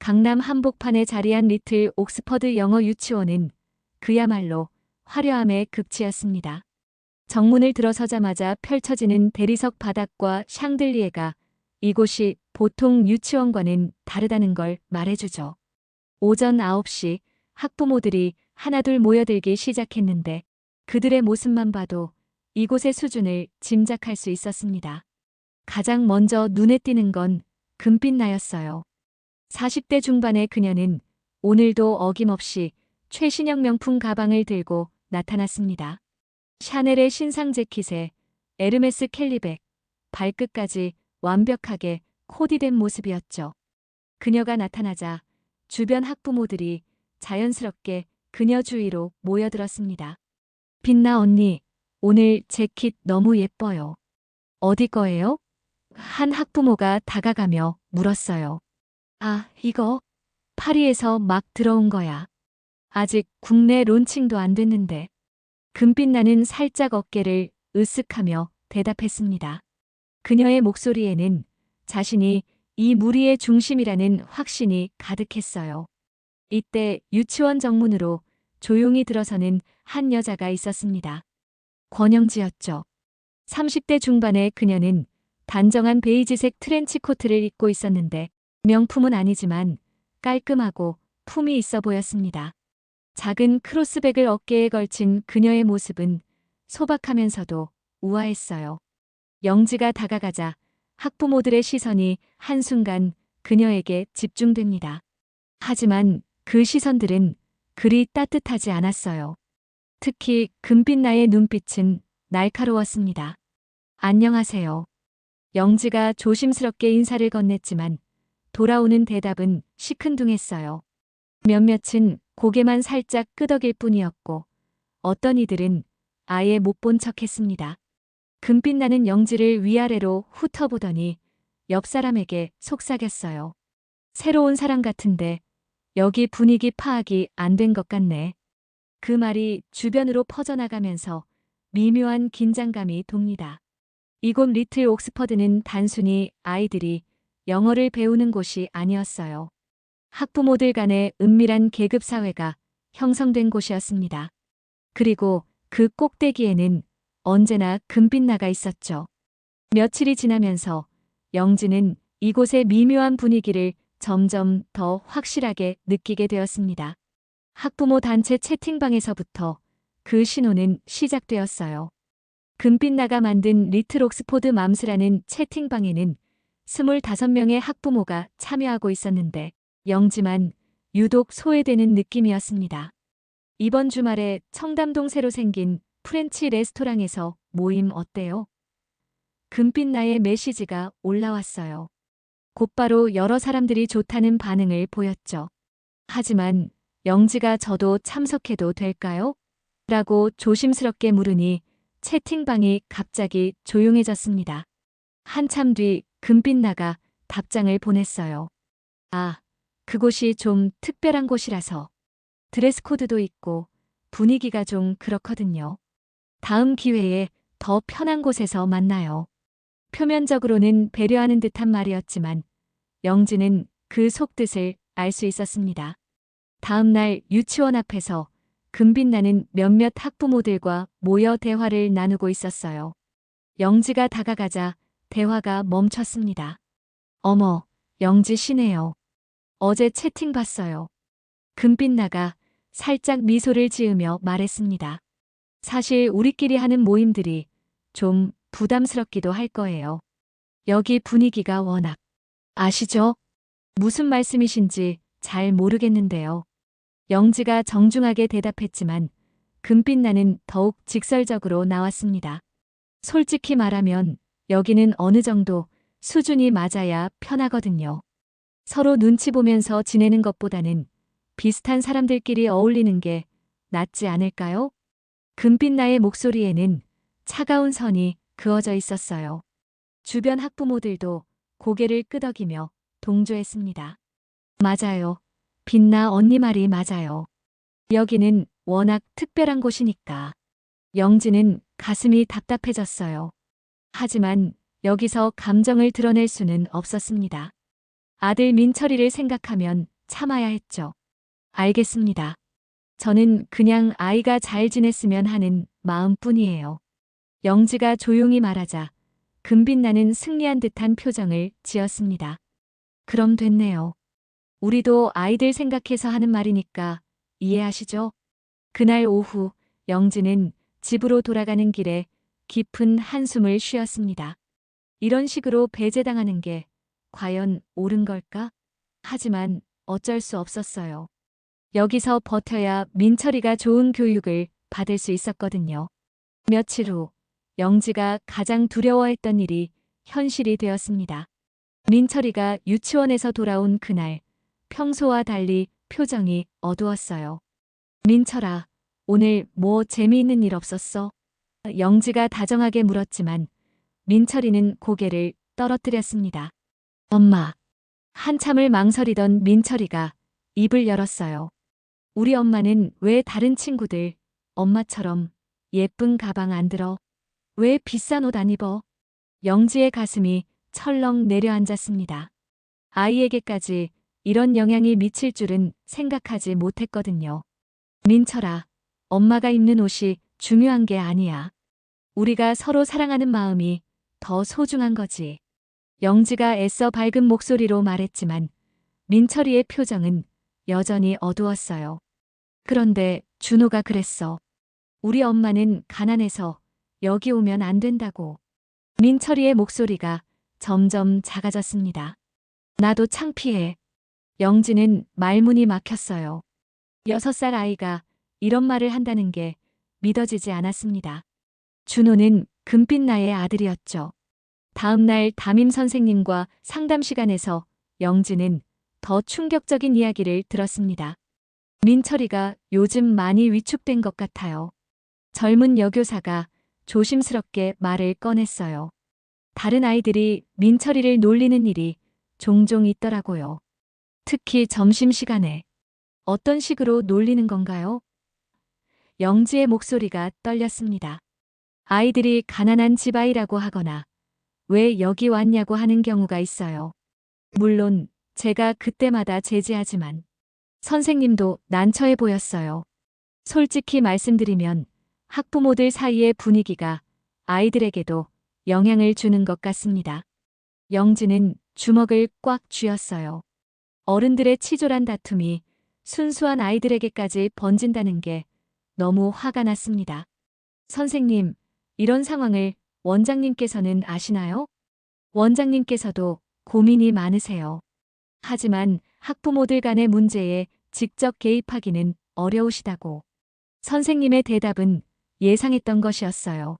강남 한복판에 자리한 리틀 옥스퍼드 영어 유치원은 그야말로 화려함의 극치였습니다. 정문을 들어서자마자 펼쳐지는 대리석 바닥과 샹들리에가 이곳이 보통 유치원과는 다르다는 걸 말해주죠. 오전 9시 학부모들이 하나둘 모여들기 시작했는데 그들의 모습만 봐도 이곳의 수준을 짐작할 수 있었습니다. 가장 먼저 눈에 띄는 건 금빛 나였어요. 40대 중반의 그녀는 오늘도 어김없이 최신형 명품 가방을 들고 나타났습니다. 샤넬의 신상 재킷에 에르메스 캘리백, 발끝까지 완벽하게 코디된 모습이었죠. 그녀가 나타나자 주변 학부모들이 자연스럽게 그녀 주위로 모여들었습니다. 빛나 언니, 오늘 재킷 너무 예뻐요. 어디 거예요? 한 학부모가 다가가며 물었어요. 아, 이거 파리에서 막 들어온 거야. 아직 국내 론칭도 안 됐는데. 금빛 나는 살짝 어깨를 으쓱하며 대답했습니다. 그녀의 목소리에는 자신이 이 무리의 중심이라는 확신이 가득했어요. 이때 유치원 정문으로 조용히 들어서는 한 여자가 있었습니다. 권영지였죠. 30대 중반의 그녀는 단정한 베이지색 트렌치 코트를 입고 있었는데 명품은 아니지만 깔끔하고 품이 있어 보였습니다. 작은 크로스백을 어깨에 걸친 그녀의 모습은 소박하면서도 우아했어요. 영지가 다가가자 학부모들의 시선이 한순간 그녀에게 집중됩니다. 하지만 그 시선들은 그리 따뜻하지 않았어요. 특히 금빛 나의 눈빛은 날카로웠습니다. 안녕하세요. 영지가 조심스럽게 인사를 건넸지만 돌아오는 대답은 시큰둥했어요. 몇몇은 고개만 살짝 끄덕일 뿐이었고 어떤 이들은 아예 못 본 척했습니다. 금빛 나는 영지를 위아래로 훑어보더니 옆 사람에게 속삭였어요. 새로운 사람 같은데 여기 분위기 파악이 안 된 것 같네. 그 말이 주변으로 퍼져나가면서 미묘한 긴장감이 돕니다. 이곳 리틀 옥스퍼드는 단순히 아이들이 영어를 배우는 곳이 아니었어요. 학부모들 간의 은밀한 계급 사회가 형성된 곳이었습니다. 그리고 그 꼭대기에는 언제나 금빛나가 있었죠. 며칠이 지나면서 영지는 이곳의 미묘한 분위기를 점점 더 확실하게 느끼게 되었습니다. 학부모 단체 채팅방에서부터 그 신호는 시작되었어요. 금빛나가 만든 리틀 옥스포드 맘스라는 채팅방에는 25명의 학부모가 참여하고 있었는데 영지만 유독 소외되는 느낌이었습니다. 이번 주말에 청담동 새로 생긴 프렌치 레스토랑에서 모임 어때요? 금빛나의 메시지가 올라왔어요. 곧바로 여러 사람들이 좋다는 반응을 보였죠. 하지만 영지가 저도 참석해도 될까요? 라고 조심스럽게 물으니 채팅방이 갑자기 조용해졌습니다. 한참 뒤 금빛나가 답장을 보냈어요. 아, 그곳이 좀 특별한 곳이라서 드레스 코드도 있고 분위기가 좀 그렇거든요. 다음 기회에 더 편한 곳에서 만나요. 표면적으로는 배려하는 듯한 말이었지만 영지는 그 속뜻을 알 수 있었습니다. 다음 날 유치원 앞에서 금빛나는 몇몇 학부모들과 모여 대화를 나누고 있었어요. 영지가 다가가자 대화가 멈췄습니다. 어머, 영지 씨네요. 어제 채팅 봤어요. 금빛나가 살짝 미소를 지으며 말했습니다. 사실 우리끼리 하는 모임들이 좀 부담스럽기도 할 거예요. 여기 분위기가 워낙. 아시죠? 무슨 말씀이신지 잘 모르겠는데요. 영지가 정중하게 대답했지만 금빛나는 더욱 직설적으로 나왔습니다. 솔직히 말하면 여기는 어느 정도 수준이 맞아야 편하거든요. 서로 눈치 보면서 지내는 것보다는 비슷한 사람들끼리 어울리는 게 낫지 않을까요? 금빛나의 목소리에는 차가운 선이 그어져 있었어요. 주변 학부모들도 고개를 끄덕이며 동조했습니다. 맞아요. 빛나 언니 말이 맞아요. 여기는 워낙 특별한 곳이니까. 영지는 가슴이 답답해졌어요. 하지만 여기서 감정을 드러낼 수는 없었습니다. 아들 민철이를 생각하면 참아야 했죠. 알겠습니다. 저는 그냥 아이가 잘 지냈으면 하는 마음뿐이에요. 영지가 조용히 말하자 금빛나는 승리한 듯한 표정을 지었습니다. 그럼 됐네요. 우리도 아이들 생각해서 하는 말이니까 이해하시죠? 그날 오후 영지는 집으로 돌아가는 길에 깊은 한숨을 쉬었습니다. 이런 식으로 배제당하는 게 과연 옳은 걸까? 하지만 어쩔 수 없었어요. 여기서 버텨야 민철이가 좋은 교육을 받을 수 있었거든요. 며칠 후 영지가 가장 두려워했던 일이 현실이 되었습니다. 민철이가 유치원에서 돌아온 그날 평소와 달리 표정이 어두웠어요. 민철아, 오늘 뭐 재미있는 일 없었어? 영지가 다정하게 물었지만 민철이는 고개를 떨어뜨렸습니다. 엄마. 한참을 망설이던 민철이가 입을 열었어요. 우리 엄마는 왜 다른 친구들 엄마처럼 예쁜 가방 안 들어? 왜 비싼 옷 안 입어? 영지의 가슴이 철렁 내려앉았습니다. 아이에게까지 이런 영향이 미칠 줄은 생각하지 못했거든요. 민철아, 엄마가 입는 옷이 중요한 게 아니야. 우리가 서로 사랑하는 마음이 더 소중한 거지. 영지가 애써 밝은 목소리로 말했지만 민철이의 표정은 여전히 어두웠어요. 그런데 준호가 그랬어. 우리 엄마는 가난해서 여기 오면 안 된다고. 민철이의 목소리가 점점 작아졌습니다. 나도 창피해. 영지는 말문이 막혔어요. 6살 아이가 이런 말을 한다는 게 믿어지지 않았습니다. 준호는 금빛나의 아들이었죠. 다음 날 담임 선생님과 상담 시간에서 영지는 더 충격적인 이야기를 들었습니다. 민철이가 요즘 많이 위축된 것 같아요. 젊은 여교사가 조심스럽게 말을 꺼냈어요. 다른 아이들이 민철이를 놀리는 일이 종종 있더라고요. 특히 점심시간에. 어떤 식으로 놀리는 건가요? 영지의 목소리가 떨렸습니다. 아이들이 가난한 집아이라고 하거나 왜 여기 왔냐고 하는 경우가 있어요. 물론 제가 그때마다 제지하지만 선생님도 난처해 보였어요. 솔직히 말씀드리면 학부모들 사이의 분위기가 아이들에게도 영향을 주는 것 같습니다. 영지는 주먹을 꽉 쥐었어요. 어른들의 치졸한 다툼이 순수한 아이들에게까지 번진다는 게 너무 화가 났습니다. 선생님, 이런 상황을 원장님께서는 아시나요? 원장님께서도 고민이 많으세요. 하지만 학부모들 간의 문제에 직접 개입하기는 어려우시다고. 선생님의 대답은 예상했던 것이었어요.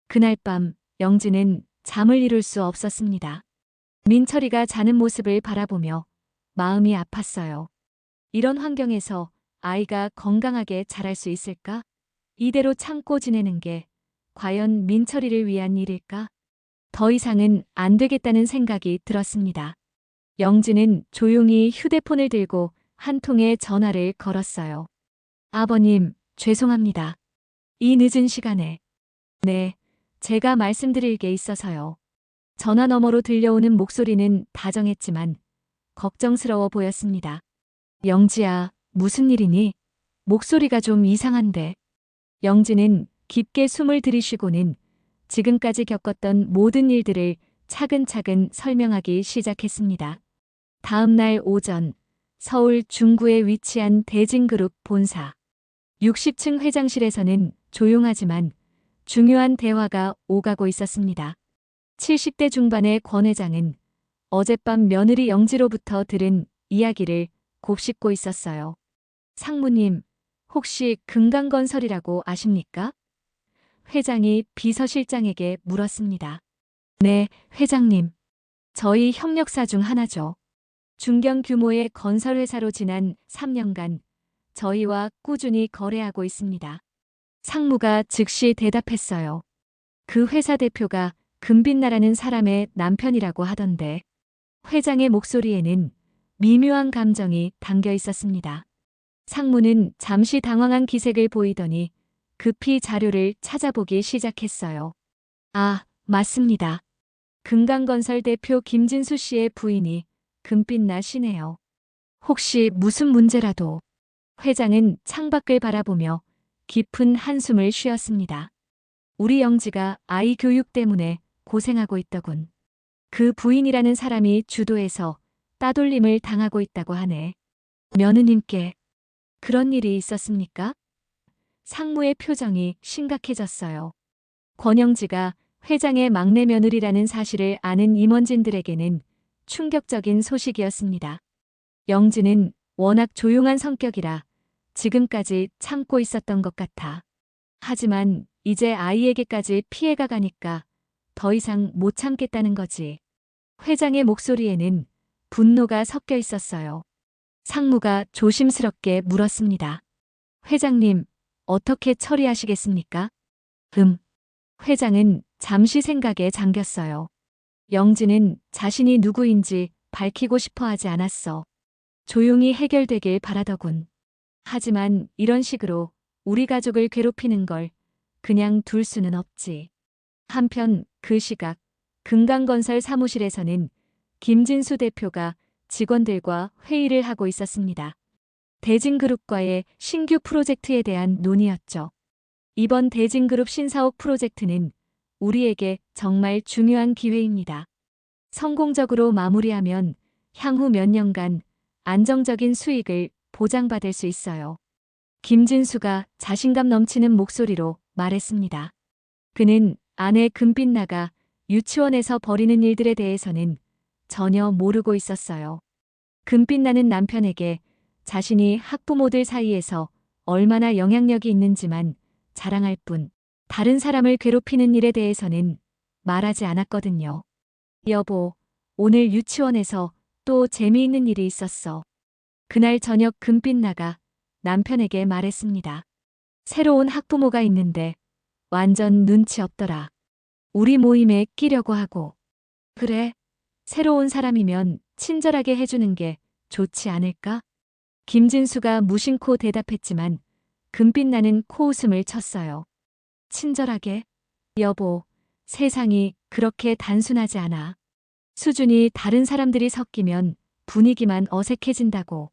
그날 밤 영지는 잠을 이룰 수 없었습니다. 민철이가 자는 모습을 바라보며 마음이 아팠어요. 이런 환경에서 아이가 건강하게 자랄 수 있을까? 이대로 참고 지내는 게 과연 민철이를 위한 일일까? 더 이상은 안 되겠다는 생각이 들었습니다. 영지는 조용히 휴대폰을 들고 한 통의 전화를 걸었어요. 아버님, 죄송합니다. 이 늦은 시간에. 네, 제가 말씀드릴 게 있어서요. 전화 너머로 들려오는 목소리는 다정했지만 걱정스러워 보였습니다. 영지야, 무슨 일이니? 목소리가 좀 이상한데. 영지는 깊게 숨을 들이쉬고는 지금까지 겪었던 모든 일들을 차근차근 설명하기 시작했습니다. 다음 날 오전, 서울 중구에 위치한 대진그룹 본사. 60층 회장실에서는 조용하지만 중요한 대화가 오가고 있었습니다. 70대 중반의 권 회장은 어젯밤 며느리 영지로부터 들은 이야기를 곱씹고 있었어요. 상무님, 혹시 금강건설이라고 아십니까? 회장이 비서실장에게 물었습니다. 네, 회장님. 저희 협력사 중 하나죠. 중견 규모의 건설회사로 지난 3년간 저희와 꾸준히 거래하고 있습니다. 상무가 즉시 대답했어요. 그 회사 대표가 금빛나라는 사람의 남편이라고 하던데. 회장의 목소리에는 미묘한 감정이 담겨 있었습니다. 상무는 잠시 당황한 기색을 보이더니 급히 자료를 찾아보기 시작했어요. 아, 맞습니다. 금강건설 대표 김진수 씨의 부인이 금빛나 씨네요. 혹시 무슨 문제라도. 회장은 창밖을 바라보며 깊은 한숨을 쉬었습니다. 우리 영지가 아이 교육 때문에 고생하고 있더군. 그 부인이라는 사람이 주도해서 따돌림을 당하고 있다고 하네. 며느님께 그런 일이 있었습니까? 상무의 표정이 심각해졌어요. 권영지가 회장의 막내 며느리라는 사실을 아는 임원진들에게는 충격적인 소식이었습니다. 영지는 워낙 조용한 성격이라 지금까지 참고 있었던 것 같아. 하지만 이제 아이에게까지 피해가 가니까 더 이상 못 참겠다는 거지. 회장의 목소리에는 분노가 섞여 있었어요. 상무가 조심스럽게 물었습니다. 회장님, 어떻게 처리하시겠습니까? 회장은 잠시 생각에 잠겼어요. 영지는 자신이 누구인지 밝히고 싶어 하지 않았어. 조용히 해결되길 바라더군. 하지만 이런 식으로 우리 가족을 괴롭히는 걸 그냥 둘 수는 없지. 한편 그 시각 금강건설 사무실에서는 김진수 대표가 직원들과 회의를 하고 있었습니다. 대진그룹과의 신규 프로젝트에 대한 논의였죠. 이번 대진그룹 신사옥 프로젝트는 우리에게 정말 중요한 기회입니다. 성공적으로 마무리하면 향후 몇 년간 안정적인 수익을 보장받을 수 있어요. 김진수가 자신감 넘치는 목소리로 말했습니다. 그는 아내 금빛나가 유치원에서 벌이는 일들에 대해서는 전혀 모르고 있었어요. 금빛나는 남편에게 자신이 학부모들 사이에서 얼마나 영향력이 있는지만 자랑할 뿐 다른 사람을 괴롭히는 일에 대해서는 말하지 않았거든요. 여보, 오늘 유치원에서 또 재미있는 일이 있었어. 그날 저녁 금빛나가 남편에게 말했습니다. 새로운 학부모가 있는데 완전 눈치 없더라. 우리 모임에 끼려고 하고. 그래, 새로운 사람이면 친절하게 해주는 게 좋지 않을까? 김진수가 무심코 대답했지만 금빛나는 코웃음을 쳤어요. 친절하게? 여보, 세상이 그렇게 단순하지 않아. 수준이 다른 사람들이 섞이면 분위기만 어색해진다고.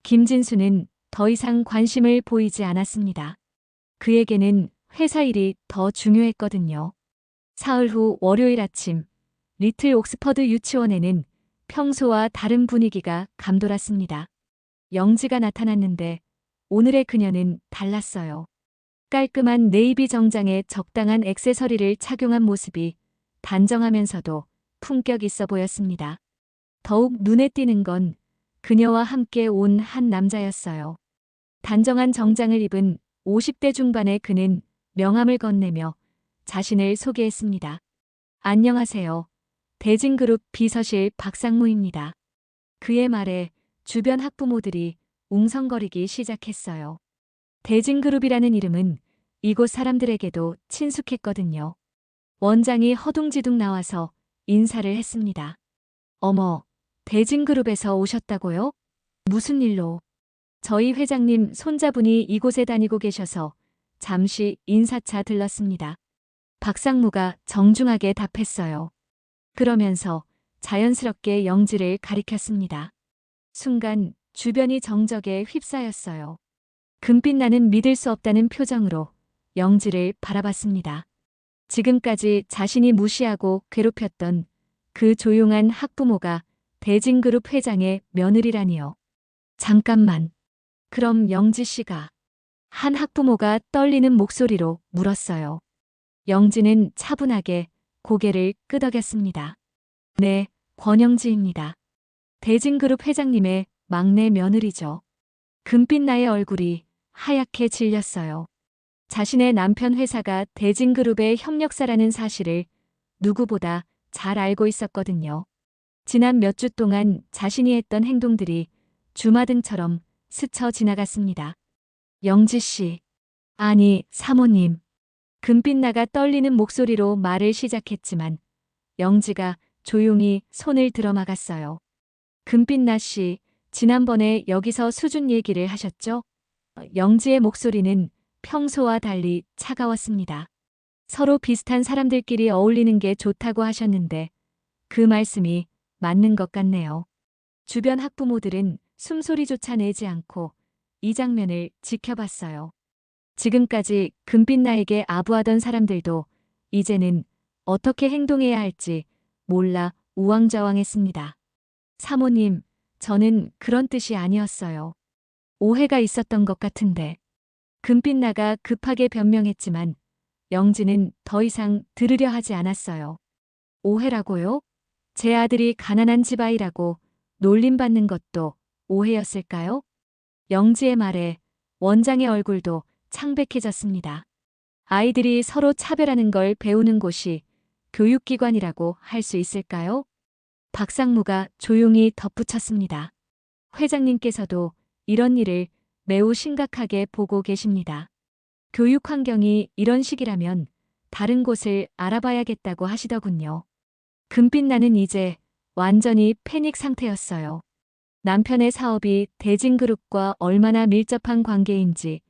김진수는 더 이상 관심을 보이지 않았습니다. 그에게는 회사 일이 더 중요했거든요. 사흘 후 월요일 아침, 리틀 옥스퍼드 유치원에는 평소와 다른 분위기가 감돌았습니다. 영지가 나타났는데 오늘의 그녀는 달랐어요. 깔끔한 네이비 정장에 적당한 액세서리를 착용한 모습이 단정하면서도 품격 있어 보였습니다. 더욱 눈에 띄는 건 그녀와 함께 온 한 남자였어요. 단정한 정장을 입은 50대 중반의 그는 명함을 건네며 자신을 소개했습니다. 안녕하세요. 대진그룹 비서실 박상무입니다. 그의 말에 주변 학부모들이 웅성거리기 시작했어요. 대진그룹이라는 이름은 이곳 사람들에게도 친숙했거든요. 원장이 허둥지둥 나와서 인사를 했습니다. 어머, 대진그룹에서 오셨다고요? 무슨 일로? 저희 회장님 손자분이 이곳에 다니고 계셔서 잠시 인사차 들렀습니다. 박상무가 정중하게 답했어요. 그러면서 자연스럽게 영지를 가리켰습니다. 순간 주변이 정적에 휩싸였어요. 금빛나는 믿을 수 없다는 표정으로 영지를 바라봤습니다. 지금까지 자신이 무시하고 괴롭혔던 그 조용한 학부모가 대진그룹 회장의 며느리라니요. 잠깐만. 그럼 영지 씨가? 한 학부모가 떨리는 목소리로 물었어요. 영지는 차분하게 고개를 끄덕였습니다. 네, 권영지입니다. 대진그룹 회장님의 막내 며느리죠. 금빛나의 얼굴이 하얗게 질렸어요. 자신의 남편 회사가 대진그룹의 협력사라는 사실을 누구보다 잘 알고 있었거든요. 지난 몇 주 동안 자신이 했던 행동들이 주마등처럼 스쳐 지나갔습니다. 영지 씨. 아니, 사모님. 금빛나가 떨리는 목소리로 말을 시작했지만 영지가 조용히 손을 들어막았어요. 금빛나 씨, 지난번에 여기서 수준 얘기를 하셨죠? 영지의 목소리는 평소와 달리 차가웠습니다. 서로 비슷한 사람들끼리 어울리는 게 좋다고 하셨는데 그 말씀이 맞는 것 같네요. 주변 학부모들은 숨소리조차 내지 않고 이 장면을 지켜봤어요. 지금까지 금빛나에게 아부하던 사람들도 이제는 어떻게 행동해야 할지 몰라 우왕좌왕했습니다. 사모님, 저는 그런 뜻이 아니었어요. 오해가 있었던 것 같은데. 금빛나가 급하게 변명했지만 영진은 더 이상 들으려 하지 않았어요. 오해라고요? 제 아들이 가난한 집 아이라고 놀림받는 것도 오해였을까요? 영지의 말에 원장의 얼굴도 창백해졌습니다. 아이들이 서로 차별하는 걸 배우는 곳이 교육기관이라고 할 수 있을까요? 박상무가 조용히 덧붙였습니다. 회장님께서도 이런 일을 매우 심각하게 보고 계십니다. 교육 환경이 이런 식이라면 다른 곳을 알아봐야겠다고 하시더군요. 금빛나는 이제 완전히 패닉 상태였어요. 남편의 사업이 대진그룹과 얼마나 밀접한 관계인지,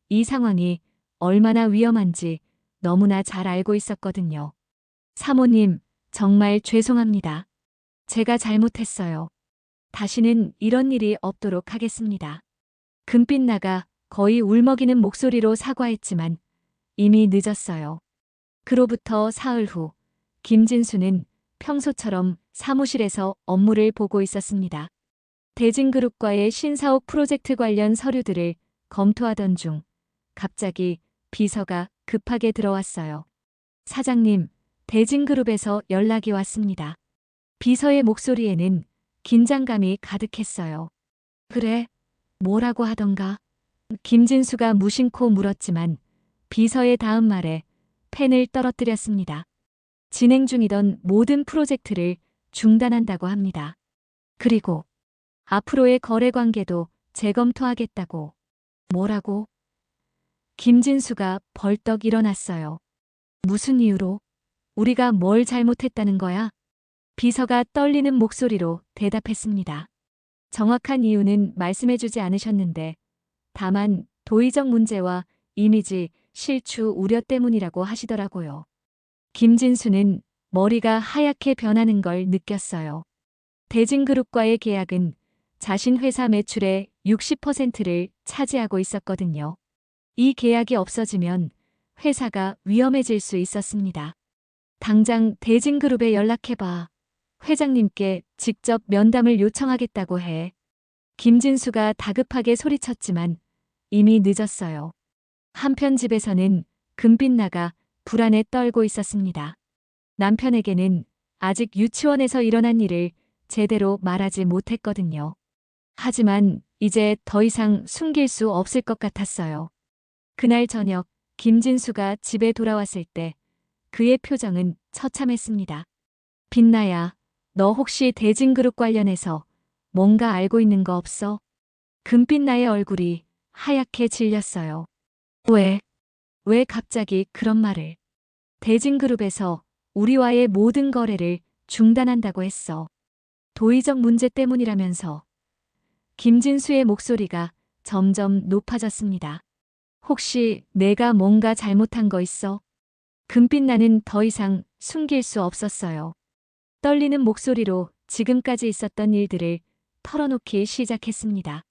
이 상황이 얼마나 위험한지 너무나 잘 알고 있었거든요. 사모님, 정말 죄송합니다. 제가 잘못했어요. 다시는 이런 일이 없도록 하겠습니다. 금빛나가 거의 울먹이는 목소리로 사과했지만 이미 늦었어요. 그로부터 사흘 후, 김진수는 평소처럼 사무실에서 업무를 보고 있었습니다. 대진그룹과의 신사옥 프로젝트 관련 서류들을 검토하던 중 갑자기 비서가 급하게 들어왔어요. 사장님, 대진그룹에서 연락이 왔습니다. 비서의 목소리에는 긴장감이 가득했어요. 그래, 뭐라고 하던가? 김진수가 무심코 물었지만 비서의 다음 말에 펜을 떨어뜨렸습니다. 진행 중이던 모든 프로젝트를 중단한다고 합니다. 그리고 앞으로의 거래 관계도 재검토하겠다고. 뭐라고? 김진수가 벌떡 일어났어요. 무슨 이유로? 우리가 뭘 잘못했다는 거야? 비서가 떨리는 목소리로 대답했습니다. 정확한 이유는 말씀해주지 않으셨는데 다만 도의적 문제와 이미지 실추 우려 때문이라고 하시더라고요. 김진수는 머리가 하얗게 변하는 걸 느꼈어요. 대진그룹과의 계약은 자신 회사 매출의 60%를 차지하고 있었거든요. 이 계약이 없어지면 회사가 위험해질 수 있었습니다. 당장 대진그룹에 연락해봐. 회장님께 직접 면담을 요청하겠다고 해. 김진수가 다급하게 소리쳤지만 이미 늦었어요. 한편 집에서는 금빛나가 불안에 떨고 있었습니다. 남편에게는 아직 유치원에서 일어난 일을 제대로 말하지 못했거든요. 하지만 이제 더 이상 숨길 수 없을 것 같았어요. 그날 저녁 김진수가 집에 돌아왔을 때 그의 표정은 처참했습니다. 빛나야, 너 혹시 대진그룹 관련해서 뭔가 알고 있는 거 없어? 금빛나의 얼굴이 하얗게 질렸어요. 왜 갑자기 그런 말을? 대진그룹에서 우리와의 모든 거래를 중단한다고 했어. 도의적 문제 때문이라면서. 김진수의 목소리가 점점 높아졌습니다. 혹시 내가 뭔가 잘못한 거 있어? 금빛나는 더 이상 숨길 수 없었어요. 떨리는 목소리로 지금까지 있었던 일들을 털어놓기 시작했습니다.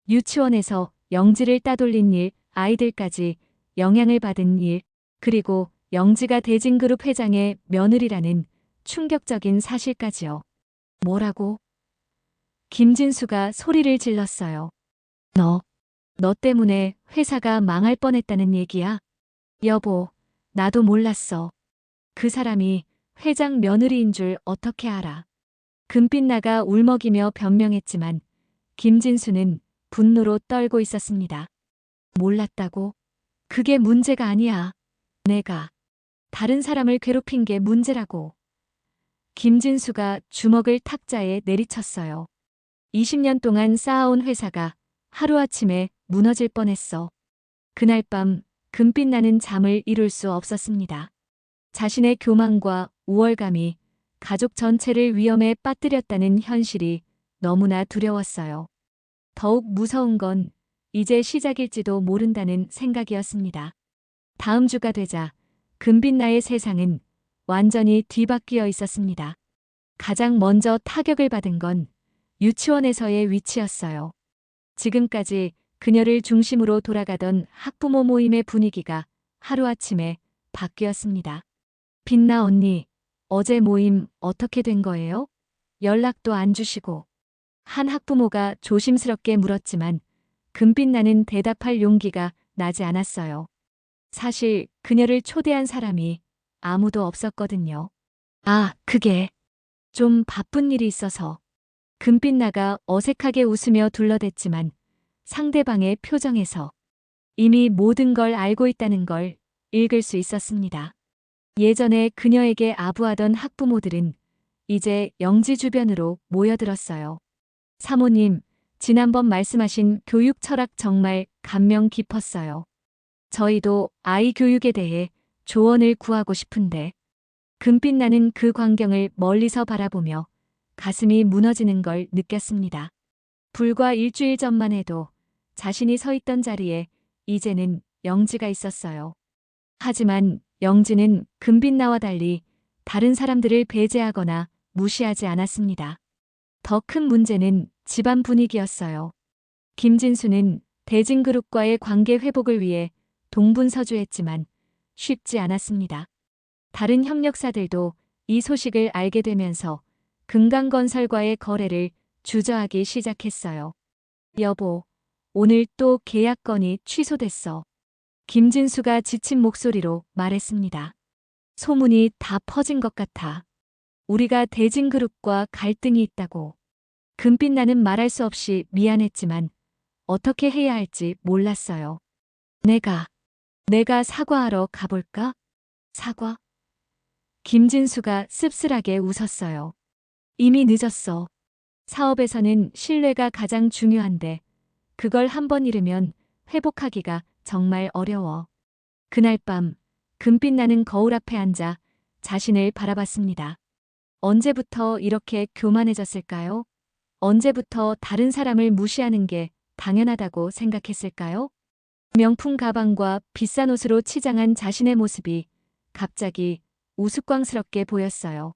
유치원에서 영지를 따돌린 일, 아이들까지 영향을 받은 일, 그리고 영지가 대진그룹 회장의 며느리라는 충격적인 사실까지요. 뭐라고? 김진수가 소리를 질렀어요. 너 때문에 회사가 망할 뻔했다는 얘기야? 여보, 나도 몰랐어. 그 사람이 회장 며느리인 줄 어떻게 알아? 금빛나가 울먹이며 변명했지만 김진수는 분노로 떨고 있었습니다. 몰랐다고? 그게 문제가 아니야. 내가 다른 사람을 괴롭힌 게 문제라고. 김진수가 주먹을 탁자에 내리쳤어요. 20년 동안 쌓아온 회사가 하루아침에 무너질 뻔했어. 그날 밤 금빛나는 잠을 이룰 수 없었습니다. 자신의 교만과 우월감이 가족 전체를 위험에 빠뜨렸다는 현실이 너무나 두려웠어요. 더욱 무서운 건 이제 시작일지도 모른다는 생각이었습니다. 다음 주가 되자 금빛나의 세상은 완전히 뒤바뀌어 있었습니다. 가장 먼저 타격을 받은 건 유치원에서의 위치였어요. 지금까지 그녀를 중심으로 돌아가던 학부모 모임의 분위기가 하루아침에 바뀌었습니다. 빛나 언니, 어제 모임 어떻게 된 거예요? 연락도 안 주시고. 한 학부모가 조심스럽게 물었지만 금빛나는 대답할 용기가 나지 않았어요. 사실 그녀를 초대한 사람이 아무도 없었거든요. 아, 그게 좀 바쁜 일이 있어서. 금빛나가 어색하게 웃으며 둘러댔지만 상대방의 표정에서 이미 모든 걸 알고 있다는 걸 읽을 수 있었습니다. 예전에 그녀에게 아부하던 학부모들은 이제 영지 주변으로 모여들었어요. 사모님, 지난번 말씀하신 교육 철학 정말 감명 깊었어요. 저희도 아이 교육에 대해 조언을 구하고 싶은데. 금빛나는 그 광경을 멀리서 바라보며 가슴이 무너지는 걸 느꼈습니다. 불과 일주일 전만 해도 자신이 서 있던 자리에 이제는 영지가 있었어요. 하지만 영지는 금빛나와 달리 다른 사람들을 배제하거나 무시하지 않았습니다. 더 큰 문제는 집안 분위기였어요. 김진수는 대진그룹과의 관계 회복을 위해 동분서주했지만 쉽지 않았습니다. 다른 협력사들도 이 소식을 알게 되면서 금강건설과의 거래를 주저하기 시작했어요. 여보, 오늘 또 계약 건이 취소됐어. 김진수가 지친 목소리로 말했습니다. 소문이 다 퍼진 것 같아. 우리가 대진그룹과 갈등이 있다고. 금빛나는 말할 수 없이 미안했지만 어떻게 해야 할지 몰랐어요. 내가 사과하러 가볼까? 사과? 김진수가 씁쓸하게 웃었어요. 이미 늦었어. 사업에서는 신뢰가 가장 중요한데 그걸 한번 잃으면 회복하기가 정말 어려워. 그날 밤 금빛나는 거울 앞에 앉아 자신을 바라봤습니다. 언제부터 이렇게 교만해졌을까요? 언제부터 다른 사람을 무시하는 게 당연하다고 생각했을까요? 명품 가방과 비싼 옷으로 치장한 자신의 모습이 갑자기 우스꽝스럽게 보였어요.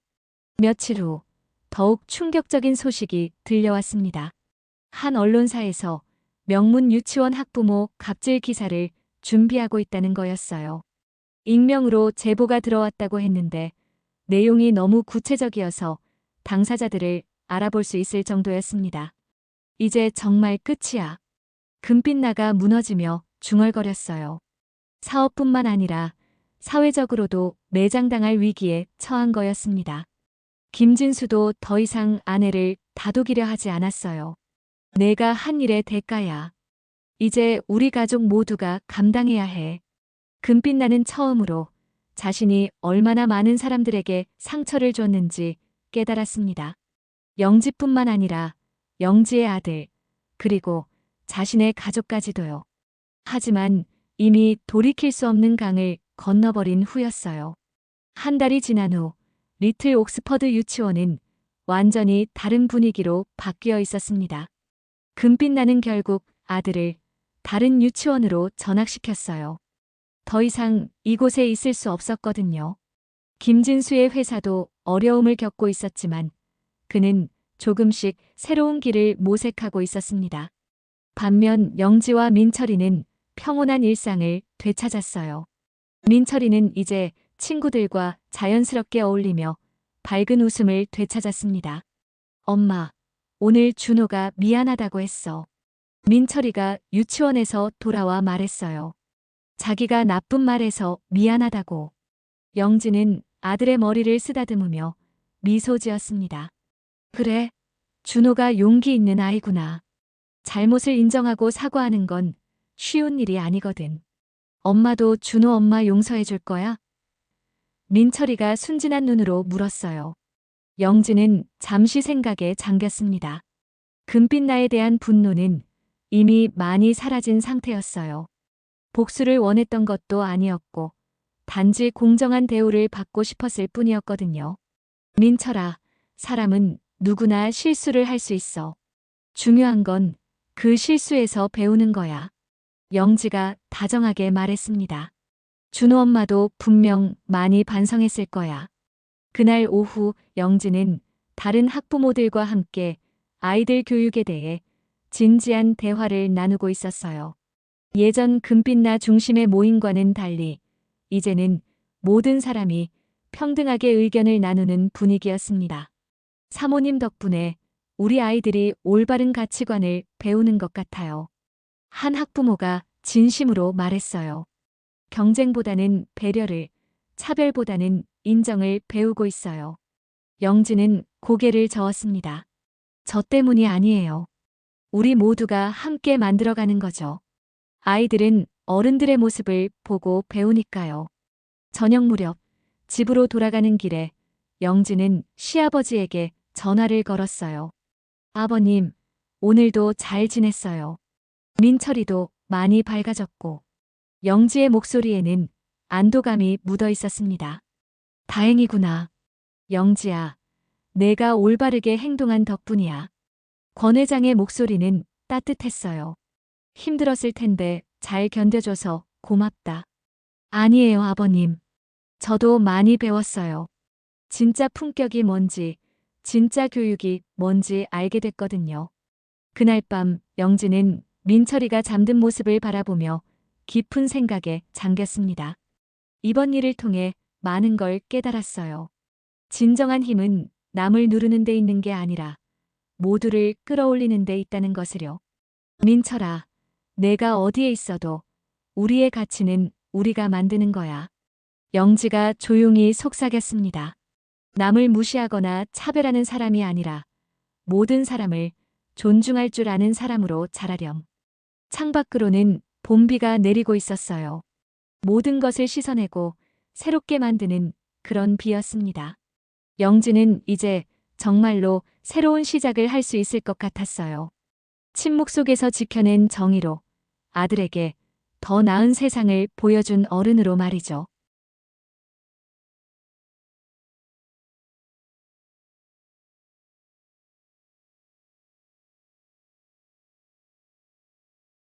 며칠 후 더욱 충격적인 소식이 들려왔습니다. 한 언론사에서 명문 유치원 학부모 갑질 기사를 준비하고 있다는 거였어요. 익명으로 제보가 들어왔다고 했는데 내용이 너무 구체적이어서 당사자들을 알아볼 수 있을 정도였습니다. 이제 정말 끝이야. 금빛나가 무너지며 중얼거렸어요. 사업뿐만 아니라 사회적으로도 매장당할 위기에 처한 거였습니다. 김진수도 더 이상 아내를 다독이려 하지 않았어요. 내가 한 일의 대가야. 이제 우리 가족 모두가 감당해야 해. 금빛나는 처음으로 자신이 얼마나 많은 사람들에게 상처를 줬는지 깨달았습니다. 영지뿐만 아니라 영지의 아들, 그리고 자신의 가족까지도요. 하지만 이미 돌이킬 수 없는 강을 건너버린 후였어요. 한 달이 지난 후 리틀 옥스퍼드 유치원은 완전히 다른 분위기로 바뀌어 있었습니다. 금빛나는 결국 아들을 다른 유치원으로 전학시켰어요. 더 이상 이곳에 있을 수 없었거든요. 김진수의 회사도 어려움을 겪고 있었지만 그는 조금씩 새로운 길을 모색하고 있었습니다. 반면 영지와 민철이는 평온한 일상을 되찾았어요. 민철이는 이제 친구들과 자연스럽게 어울리며 밝은 웃음을 되찾았습니다. 엄마, 오늘 준호가 미안하다고 했어. 민철이가 유치원에서 돌아와 말했어요. 자기가 나쁜 말해서 미안하다고. 영지는 아들의 머리를 쓰다듬으며 미소 지었습니다. 그래, 준호가 용기 있는 아이구나. 잘못을 인정하고 사과하는 건 쉬운 일이 아니거든. 엄마도 준호 엄마 용서해 줄 거야? 민철이가 순진한 눈으로 물었어요. 영지는 잠시 생각에 잠겼습니다. 금빛나에 대한 분노는 이미 많이 사라진 상태였어요. 복수를 원했던 것도 아니었고 단지 공정한 대우를 받고 싶었을 뿐이었거든요. 민철아, 사람은 누구나 실수를 할 수 있어. 중요한 건 그 실수에서 배우는 거야. 영지가 다정하게 말했습니다. 준호 엄마도 분명 많이 반성했을 거야. 그날 오후 영지는 다른 학부모들과 함께 아이들 교육에 대해 진지한 대화를 나누고 있었어요. 예전 금빛나 중심의 모임과는 달리 이제는 모든 사람이 평등하게 의견을 나누는 분위기였습니다. 사모님 덕분에 우리 아이들이 올바른 가치관을 배우는 것 같아요. 한 학부모가 진심으로 말했어요. 경쟁보다는 배려를, 차별보다는 인정을 배우고 있어요. 영지는 고개를 저었습니다. 저 때문이 아니에요. 우리 모두가 함께 만들어가는 거죠. 아이들은 어른들의 모습을 보고 배우니까요. 저녁 무렵 집으로 돌아가는 길에 영지는 시아버지에게 전화를 걸었어요. 아버님, 오늘도 잘 지냈어요. 민철이도 많이 밝아졌고 영지의 목소리에는 안도감이 묻어 있었습니다. 다행이구나. 영지야, 내가 올바르게 행동한 덕분이야. 권 회장의 목소리는 따뜻했어요. 힘들었을 텐데 잘 견뎌줘서 고맙다. 아니에요, 아버님. 저도 많이 배웠어요. 진짜 품격이 뭔지, 진짜 교육이 뭔지 알게 됐거든요. 그날 밤 영지는 민철이가 잠든 모습을 바라보며 깊은 생각에 잠겼습니다. 이번 일을 통해 많은 걸 깨달았어요. 진정한 힘은 남을 누르는 데 있는 게 아니라 모두를 끌어올리는 데 있다는 것을요. 민철아, 내가 어디에 있어도 우리의 가치는 우리가 만드는 거야. 영지가 조용히 속삭였습니다. 남을 무시하거나 차별하는 사람이 아니라 모든 사람을 존중할 줄 아는 사람으로 자라렴. 창밖으로는 봄비가 내리고 있었어요. 모든 것을 씻어내고 새롭게 만드는 그런 비였습니다. 영지는 이제 정말로 새로운 시작을 할 수 있을 것 같았어요. 침묵 속에서 지켜낸 정의로 아들에게 더 나은 세상을 보여준 어른으로 말이죠.